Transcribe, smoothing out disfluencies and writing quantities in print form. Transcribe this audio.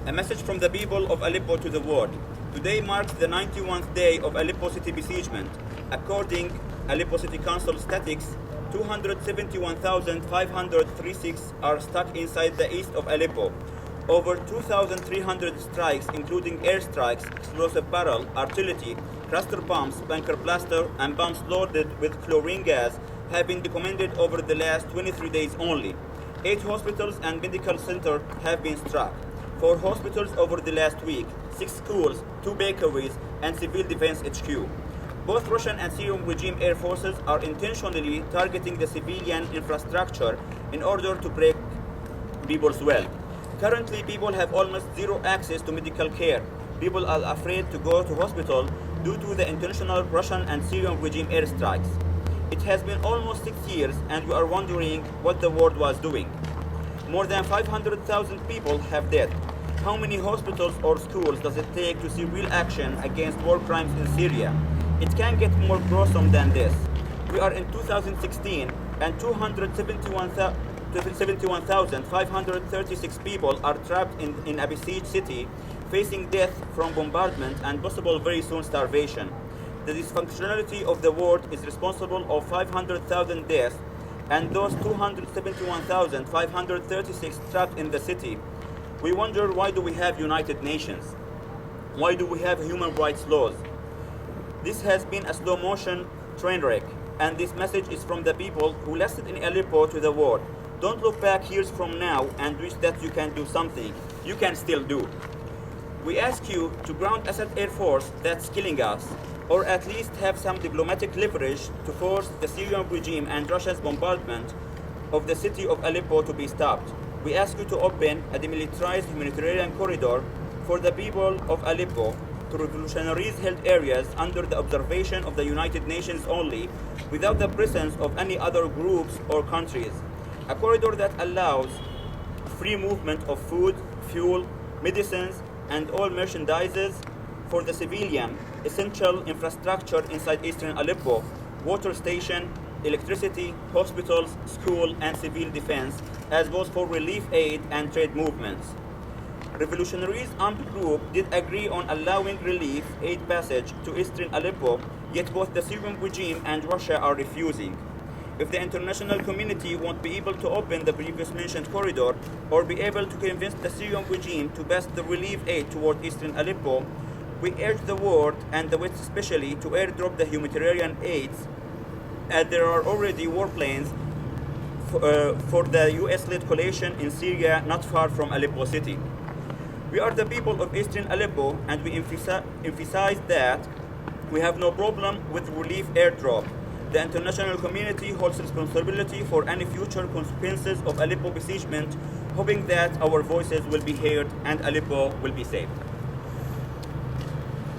A message from the people of Aleppo to the world. Today marks the 91st day of Aleppo city besiegement. According Aleppo City Council statistics, 271,536 are stuck inside the east of Aleppo. Over 2,300 strikes, including airstrikes, explosive barrel, artillery, cluster bombs, bunker blaster, and bombs loaded with chlorine gas, have been documented over the last 23 days only. 8 hospitals and medical centers have been struck. 4 hospitals over the last week, 6 schools, 2 bakeries, and civil defense HQ. Both Russian and Syrian regime air forces are intentionally targeting the civilian infrastructure in order to break people's will. Currently, people have almost zero access to medical care. People are afraid to go to hospital due to the intentional Russian and Syrian regime airstrikes. It has been almost 6 years, and we are wondering what the world was doing. More than 500,000 people have died. How many hospitals or schools does it take to see real action against war crimes in Syria? It can't get more gruesome than this. We are in 2016, and 271,536 people are trapped in a besieged city, facing death from bombardment and possible very soon starvation. The dysfunctionality of the world is responsible for 500,000 deaths, and those 271,536 trapped in the city. We wonder, why do we have United Nations? Why do we have human rights laws? This has been a slow motion train wreck, and this message is from the people who lasted in Aleppo to the world. Don't look back years from now and wish that you can do something. You can still do. We ask you to ground Assad Air Force that's killing us, or at least have some diplomatic leverage to force the Syrian regime and Russia's bombardment of the city of Aleppo to be stopped. We ask you to open a demilitarized humanitarian corridor for the people of Aleppo to Revolutionaries held areas under the observation of the United Nations only, without the presence of any other groups or countries. A corridor that allows free movement of food, fuel, medicines, and all merchandises for the civilian essential infrastructure inside eastern Aleppo: water station, electricity, hospitals, school, and civil defense, as well as for relief aid and trade movements. Revolutionaries armed group did agree on allowing relief aid passage to eastern Aleppo, yet both the Syrian regime and Russia are refusing. If the international community won't be able to open the previous mentioned corridor, or be able to convince the Syrian regime to pass the relief aid toward eastern Aleppo, we urge the world, and the West especially, to airdrop the humanitarian aids, as there are already warplanes for the US-led collation in Syria not far from Aleppo city. We are the people of eastern Aleppo, and we emphasize that we have no problem with relief airdrop. The international community holds responsibility for any future consequences of Aleppo besiegement, hoping that our voices will be heard and Aleppo will be saved.